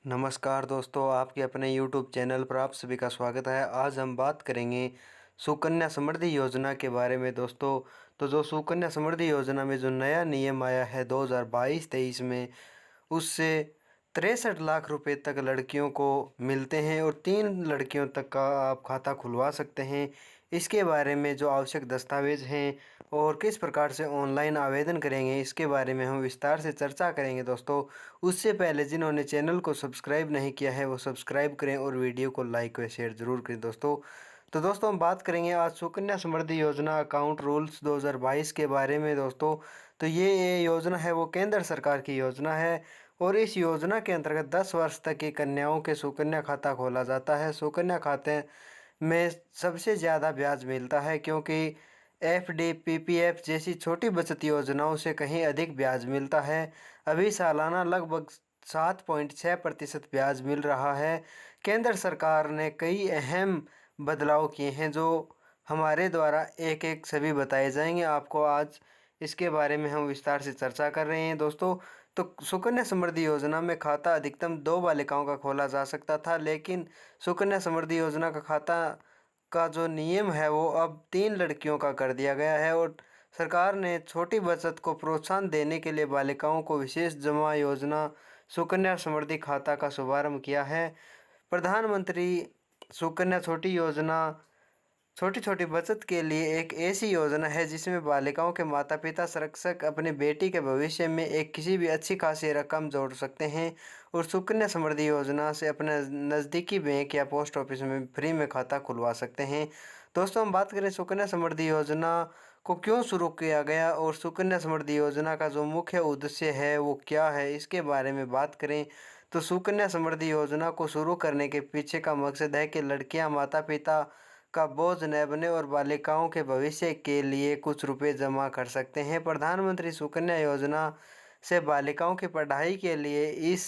नमस्कार दोस्तों, आपके अपने YouTube चैनल पर आप सभी का स्वागत है। आज हम बात करेंगे सुकन्या समृद्धि योजना के बारे में दोस्तों। तो जो सुकन्या समृद्धि योजना में जो नया नियम आया है 2022-23 में, उससे 63 लाख रुपए तक लड़कियों को मिलते हैं और 3 लड़कियों तक का आप खाता खुलवा सकते हैं। इसके बारे में जो आवश्यक दस्तावेज़ हैं और किस प्रकार से ऑनलाइन आवेदन करेंगे, इसके बारे में हम विस्तार से चर्चा करेंगे दोस्तों। उससे पहले जिन्होंने चैनल को सब्सक्राइब नहीं किया है वो सब्सक्राइब करें और वीडियो को लाइक व शेयर ज़रूर करें दोस्तों। तो दोस्तों हम बात करेंगे आज सुकन्या समृद्धि योजना अकाउंट रूल्स 2022 के बारे में दोस्तों। तो ये योजना है वो केंद्र सरकार की योजना है और इस योजना के अंतर्गत 10 वर्ष तक की कन्याओं के सुकन्या खाता खोला जाता है। सुकन्या खाते में सबसे ज़्यादा ब्याज मिलता है क्योंकि एफडी, पीपीएफ जैसी छोटी बचत योजनाओं से कहीं अधिक ब्याज मिलता है। अभी सालाना लगभग 7.6% ब्याज मिल रहा है। केंद्र सरकार ने कई अहम बदलाव किए हैं जो हमारे द्वारा एक एक सभी बताए जाएंगे आपको। आज इसके बारे में हम विस्तार से चर्चा कर रहे हैं दोस्तों। तो सुकन्या समृद्धि योजना में खाता अधिकतम 2 बालिकाओं का खोला जा सकता था, लेकिन सुकन्या समृद्धि योजना का खाता का जो नियम है वो अब 3 लड़कियों का कर दिया गया है और सरकार ने छोटी बचत को प्रोत्साहन देने के लिए बालिकाओं को विशेष जमा योजना सुकन्या समृद्धि खाता का शुभारंभ किया है। प्रधानमंत्री सुकन्या छोटी योजना छोटी छोटी बचत के लिए एक ऐसी योजना है जिसमें बालिकाओं के माता पिता संरक्षक अपनी बेटी के भविष्य में एक किसी भी अच्छी खासी रकम जोड़ सकते हैं और सुकन्या समृद्धि योजना से अपने नज़दीकी बैंक या पोस्ट ऑफिस में फ्री में खाता खुलवा सकते हैं। दोस्तों हम बात करें सुकन्या समृद्धि योजना को क्यों शुरू किया गया और सुकन्या समृद्धि योजना का जो मुख्य उद्देश्य है वो क्या है, इसके बारे में बात करें तो सुकन्या समृद्धि योजना को शुरू करने के पीछे का मकसद है कि लड़कियां माता पिता का बोझ न बने और बालिकाओं के भविष्य के लिए कुछ रुपए जमा कर सकते हैं। प्रधानमंत्री सुकन्या योजना से बालिकाओं की पढ़ाई के लिए इस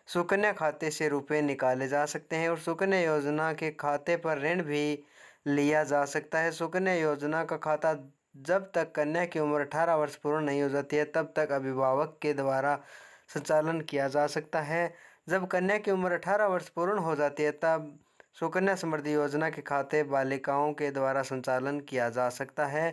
सुकन्या खाते से रुपए निकाले जा सकते हैं और सुकन्या योजना के खाते पर ऋण भी लिया जा सकता है। सुकन्या योजना का खाता जब तक कन्या की उम्र 18 वर्ष पूर्ण नहीं हो जाती है तब तक अभिभावक के द्वारा संचालन किया जा सकता है। जब कन्या की उम्र 18 वर्ष पूर्ण हो जाती है तब सुकन्या समृद्धि योजना के खाते बालिकाओं के द्वारा संचालन किया जा सकता है।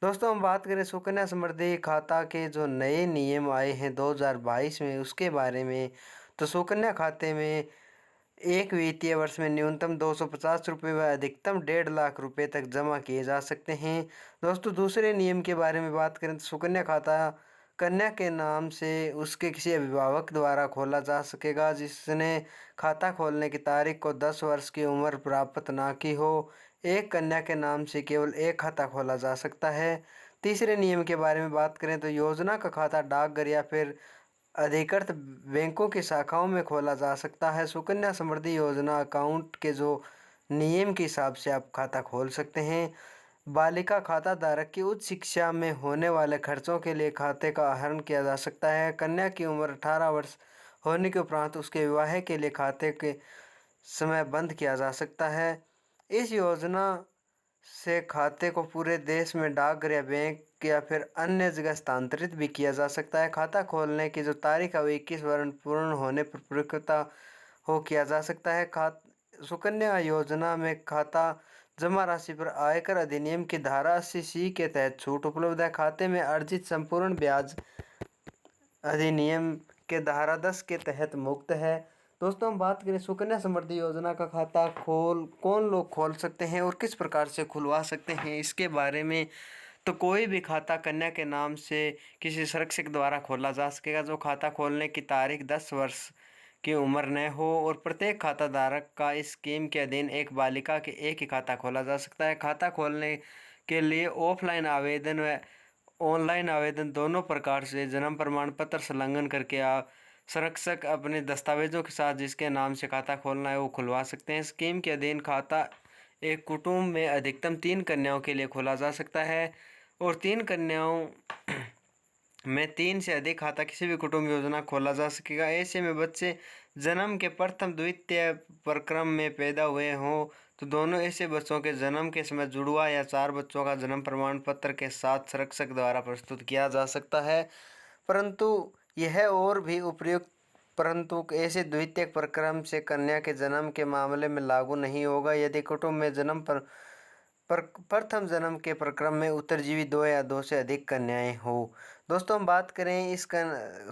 दोस्तों हम बात करें सुकन्या समृद्धि खाता के जो नए नियम आए हैं 2022 में, उसके बारे में। तो सुकन्या खाते में एक वित्तीय वर्ष में न्यूनतम 250 रुपये व अधिकतम 1.5 लाख रुपए तक जमा किए जा सकते हैं। दोस्तों दूसरे नियम के बारे में बात करें तो सुकन्या खाता कन्या के नाम से उसके किसी अभिभावक द्वारा खोला जा सकेगा जिसने खाता खोलने की तारीख को 10 वर्ष की उम्र प्राप्त ना की हो। एक कन्या के नाम से केवल एक खाता खोला जा सकता है। तीसरे नियम के बारे में बात करें तो योजना का खाता डाकघर या फिर अधिकृत बैंकों की शाखाओं में खोला जा सकता है। सुकन्या समृद्धि योजना अकाउंट के जो नियम के हिसाब से आप खाता खोल सकते हैं। बालिका खाता धारक की उच्च शिक्षा में होने वाले खर्चों के लिए खाते का आहरण किया जा सकता है। कन्या की उम्र 18 वर्ष होने के उपरांत उसके विवाह के लिए खाते के समय बंद किया जा सकता है। इस योजना से खाते को पूरे देश में डाकघर या बैंक या फिर अन्य जगह स्थानांतरित भी किया जा सकता है। खाता खोलने की जो तारीख है वो 21 वर्ष पूर्ण होने पर प्रक्रिया हो किया जा सकता है। सुकन्या योजना में खाता जमा राशि पर आयकर अधिनियम की धारा 80C के तहत छूट उपलब्ध है। खाते में अर्जित संपूर्ण ब्याज अधिनियम के धारा 10 के तहत मुक्त है। दोस्तों हम बात करें सुकन्या समृद्धि योजना का खाता कौन लोग खोल सकते हैं और किस प्रकार से खुलवा सकते हैं, इसके बारे में। तो कोई भी खाता कन्या के नाम से किसी संरक्षक द्वारा खोला जा सकेगा जो खाता खोलने की तारीख 10 वर्ष की उम्र न हो और प्रत्येक खाता धारक का इस स्कीम के अधीन एक बालिका के एक ही खाता खोला जा सकता है। खाता खोलने के लिए ऑफलाइन आवेदन व ऑनलाइन आवेदन दोनों प्रकार से जन्म प्रमाण पत्र संलग्न करके आप संरक्षक अपने दस्तावेजों के साथ जिसके नाम से खाता खोलना है वो खुलवा सकते हैं। स्कीम के अधीन खाता एक कुटुंब में अधिकतम 3 कन्याओं के लिए खोला जा सकता है और 3 कन्याओं में 3 से अधिक खाता किसी भी कुटुंब योजना खोला जा सकेगा। ऐसे में बच्चे जन्म के प्रथम द्वितीय प्रक्रम में पैदा हुए हों तो दोनों ऐसे बच्चों के जन्म के समय जुड़वा या 4 बच्चों का जन्म प्रमाण पत्र के साथ संरक्षक द्वारा प्रस्तुत किया जा सकता है। परंतु यह और भी उपयुक्त परंतु ऐसे द्वितीय प्रक्रम से कन्या के जन्म के मामले में लागू नहीं होगा यदि कुटुंब में जन्म पर प्रथम जन्म के प्रक्रम में उत्तरजीवी 2 या 2 से अधिक कन्याएं हो। दोस्तों हम बात करें इस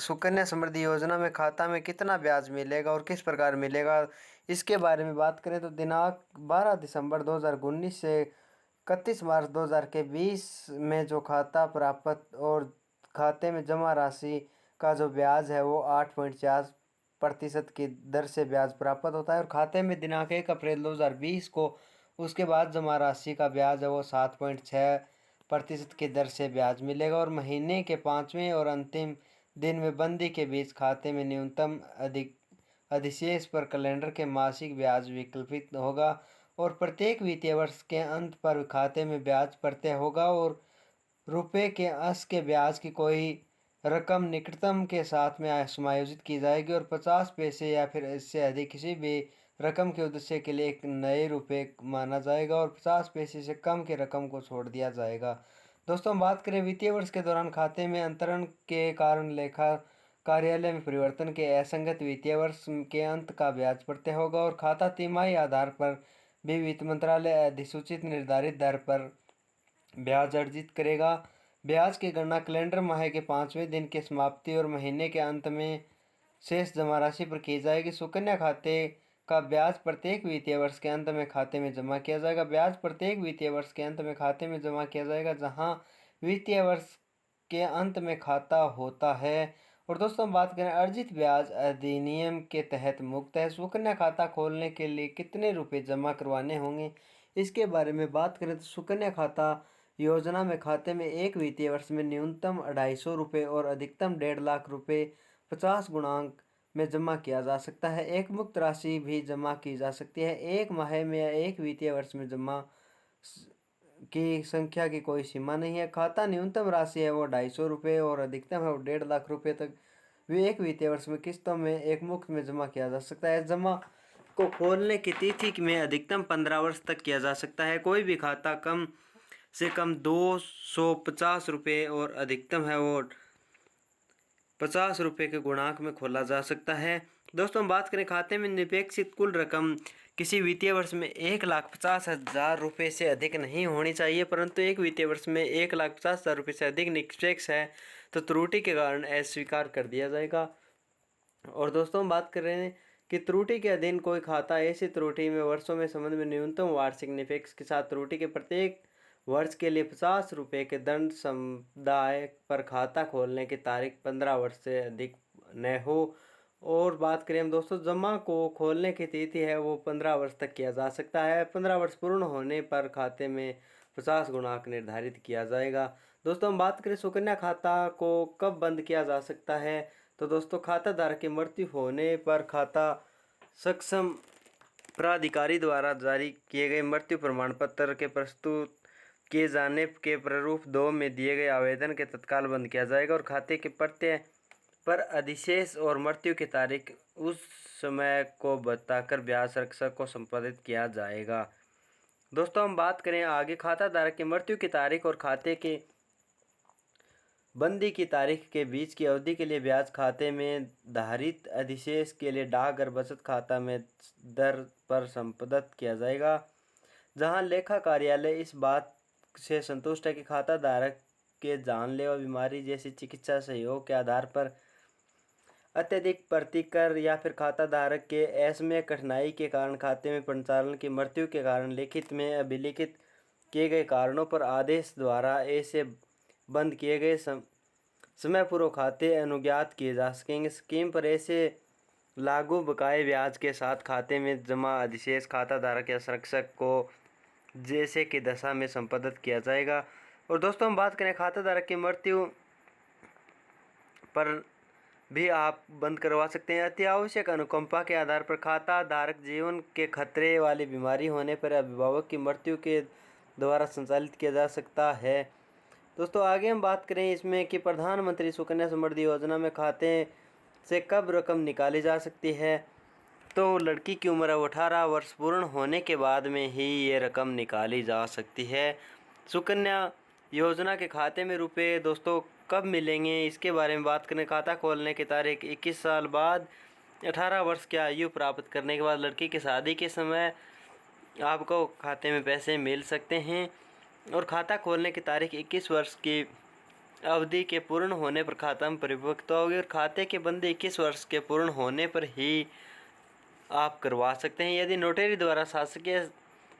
सुकन्या समृद्धि योजना में खाता में कितना ब्याज मिलेगा और किस प्रकार मिलेगा, इसके बारे में बात करें तो दिनांक 12 दिसंबर 2019 से 31 मार्च 2000 के बीच में जो खाता प्राप्त और खाते में जमा राशि का जो ब्याज है वो 8.4% की दर से ब्याज प्राप्त होता है और खाते में दिनांक 1 अप्रैल 2020 को उसके बाद जमा राशि का ब्याज है वो 7.6% की दर से ब्याज मिलेगा और महीने के 5वें और अंतिम दिन में बंदी के बीच खाते में न्यूनतम अधिशेष पर कैलेंडर के मासिक ब्याज विकल्पित होगा और प्रत्येक वित्तीय वर्ष के अंत पर खाते में ब्याज प्रत्यय होगा और रुपये के अंश के ब्याज की कोई रकम निकटतम के साथ में समायोजित की जाएगी और 50 पैसे या फिर इससे अधिक किसी भी रकम के उद्देश्य के लिए एक नए रुपये माना जाएगा और 50 पैसे से कम की रकम को छोड़ दिया जाएगा। दोस्तों हम बात करें वित्तीय वर्ष के दौरान खाते में अंतरण के कारण लेखा कार्यालय में परिवर्तन के असंगत वित्तीय वर्ष के अंत का ब्याज प्रत्यय होगा और खाता तिमाही आधार पर भी वित्त मंत्रालय अधिसूचित निर्धारित दर पर ब्याज अर्जित करेगा। ब्याज की गणना कैलेंडर माह के 5वें दिन की समाप्ति और महीने के अंत में शेष जमा राशि पर की जाएगी। सुकन्या खाते का ब्याज प्रत्येक वित्तीय वर्ष के अंत में खाते में जमा किया जाएगा। ब्याज प्रत्येक वित्तीय वर्ष के अंत में खाते में जमा किया जाएगा जहां वित्तीय वर्ष के अंत में खाता होता है। और दोस्तों हम बात करें अर्जित ब्याज अधिनियम के तहत मुक्त है। सुकन्या खाता खोलने के लिए कितने रुपए जमा करवाने होंगे, इसके बारे में बात करें तो सुकन्या खाता योजना में खाते में एक वित्तीय वर्ष में न्यूनतम 250 रुपये और अधिकतम 1.5 लाख रुपये 50 गुणांक में जमा किया जा सकता है। एक मुक्त राशि भी जमा की जा सकती है। एक माह में या एक वित्तीय वर्ष में जमा की संख्या की कोई सीमा नहीं है। खाता न्यूनतम राशि है वो 250 रुपये और अधिकतम है वो 1.5 लाख रुपये तक वे एक वित्तीय वर्ष में किस्तों में एक मुक्त में जमा किया जा सकता है। जमा को खोलने की तिथि में अधिकतम 15 वर्ष तक किया जा सकता है। कोई भी खाता कम से कम 250 रुपये और अधिकतम है वो 50 रुपये के गुणांक में खोला जा सकता है। दोस्तों हम बात करें खाते में निवेशित कुल रकम किसी वित्तीय वर्ष में 1,50,000 रुपये से अधिक नहीं होनी चाहिए, परंतु एक वित्तीय वर्ष में 1,50,000 रुपये से अधिक निवेश है तो त्रुटि के कारण अस्वीकार कर दिया जाएगा। और दोस्तों हम बात कर रहे हैं कि त्रुटि के अधीन कोई खाता ऐसी त्रुटि में वर्षों में संबंध में न्यूनतम वार्षिक निवेश के साथ त्रुटि के प्रत्येक वर्ष के लिए 50 रुपये के दंड समुदाय पर खाता खोलने की तारीख 15 वर्ष से अधिक न हो। और बात करें हम दोस्तों जमा को खोलने की तिथि है वो 15 वर्ष तक किया जा सकता है। 15 वर्ष पूर्ण होने पर खाते में 50 गुणांक निर्धारित किया जाएगा। दोस्तों हम बात करें सुकन्या खाता को कब बंद किया जा सकता है तो दोस्तों खाता धारक की मृत्यु होने पर खाता सक्षम प्राधिकारी द्वारा जारी किए गए मृत्यु प्रमाण पत्र के प्रस्तुत किए जाने के प्रारूप 2 में दिए गए आवेदन के तत्काल बंद किया जाएगा और खाते के प्रत्यय पर अधिशेष और मृत्यु की तारीख उस समय को बताकर ब्याज रक्षक को संपादित किया जाएगा। दोस्तों हम बात करें आगे खाता धारक की मृत्यु की तारीख और खाते के बंदी की तारीख के बीच की अवधि के लिए ब्याज खाते में धारित अधिशेष के लिए डाकघर बचत खाता में दर पर संपादित किया जाएगा, जहां लेखा कार्यालय इस बात से संतुष्ट है कि खाता धारक के जानलेवा बीमारी जैसी चिकित्सा सहयोग के आधार पर अत्यधिक प्रतिकर या फिर खाता धारक के असामयिक कठिनाई के कारण खाते में संचालन की मृत्यु के कारण लिखित में अभिलिखित किए गए कारणों पर आदेश द्वारा ऐसे बंद किए गए समय पूर्व खाते अनुज्ञात किए जा सकेंगे। स्कीम पर ऐसे लागू बकाये ब्याज के साथ खाते में जमा अधिशेष खाता धारक या संरक्षक को जैसे कि दशा में संपादित किया जाएगा। और दोस्तों हम बात करें खाता धारक की मृत्यु पर भी आप बंद करवा सकते हैं। अति आवश्यक अनुकंपा के आधार पर खाता धारक जीवन के खतरे वाली बीमारी होने पर अभिभावक की मृत्यु के द्वारा संचालित किया जा सकता है। दोस्तों आगे हम बात करें इसमें कि प्रधानमंत्री सुकन्या समृद्धि योजना में खाते से कब रकम निकाली जा सकती है तो लड़की की उम्र 18 वर्ष पूर्ण होने के बाद में ही ये रकम निकाली जा सकती है। सुकन्या योजना के खाते में रुपए दोस्तों कब मिलेंगे इसके बारे में बात करें। खाता खोलने की तारीख 21 साल बाद 18 वर्ष की आयु प्राप्त करने के बाद लड़की की शादी के समय आपको खाते में पैसे मिल सकते हैं। और खाता खोलने की तारीख 21 वर्ष की अवधि के पूर्ण होने पर खाता में परिपक्वता होगी। और खाते के बंदी 21 वर्ष के पूर्ण होने पर ही आप करवा सकते हैं। यदि नोटरी द्वारा शासकीय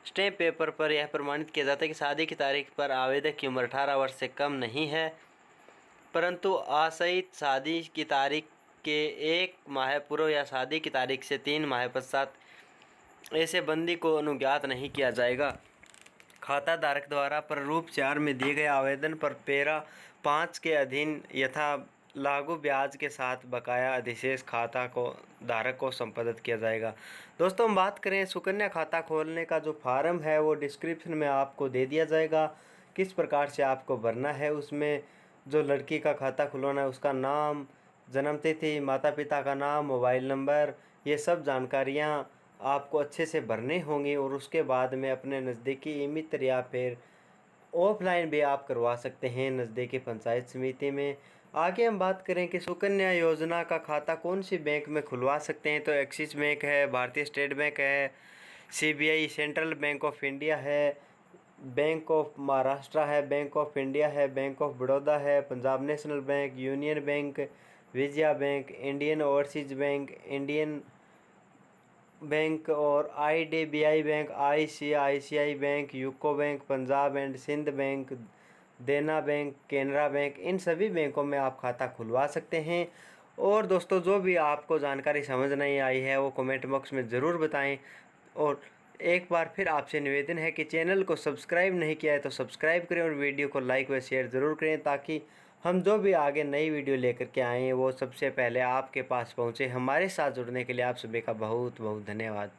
स्टैम्प पेपर पर यह प्रमाणित किया जाता है कि शादी की तारीख पर आवेदक की उम्र 18 वर्ष से कम नहीं है, परंतु आशयित शादी की तारीख के 1 माह पूर्व या शादी की तारीख से 3 माह पश्चात ऐसे बंदी को अनुज्ञात नहीं किया जाएगा। खाता धारक द्वारा प्रारूप 4 में दिए गए आवेदन पर पैरा 5 के अधीन यथा लागू ब्याज के साथ बकाया अधिशेष खाता को धारक को संपादित किया जाएगा। दोस्तों, हम बात करें सुकन्या खाता खोलने का जो फार्म है वो डिस्क्रिप्शन में आपको दे दिया जाएगा, किस प्रकार से आपको भरना है। उसमें जो लड़की का खाता खुलवाना है उसका नाम, जन्म तिथि, माता पिता का नाम, मोबाइल नंबर, ये सब जानकारियाँ आपको अच्छे से भरनी होंगी। और उसके बाद में अपने नज़दीकी ई मित्र या फिर ऑफलाइन भी आप करवा सकते हैं नज़दीकी पंचायत समिति में। आगे हम बात करें कि सुकन्या योजना का खाता कौन सी बैंक में खुलवा सकते हैं, तो एक्सिस बैंक है, भारतीय स्टेट बैंक है, CBI Central Bank of India है, बैंक ऑफ महाराष्ट्र है, बैंक ऑफ इंडिया है, बैंक ऑफ बड़ौदा है, Punjab National Bank, Union Bank, Vijaya Bank, Indian Overseas Bank, Indian Bank और IDBI Bank, ICICI Bank, UCO Bank, Punjab and Sind Bank, Dena Bank, Canara Bank, इन सभी बैंकों में आप खाता खुलवा सकते हैं। और दोस्तों, जो भी आपको जानकारी समझ नहीं आई है वो कमेंट बॉक्स में ज़रूर बताएं। और एक बार फिर आपसे निवेदन है कि चैनल को सब्सक्राइब नहीं किया है तो सब्सक्राइब करें और वीडियो को लाइक व शेयर ज़रूर करें, ताकि हम जो भी आगे नई वीडियो लेकर के आएँ वो सबसे पहले आपके पास पहुँचे। हमारे साथ जुड़ने के लिए आप सभी का बहुत बहुत धन्यवाद।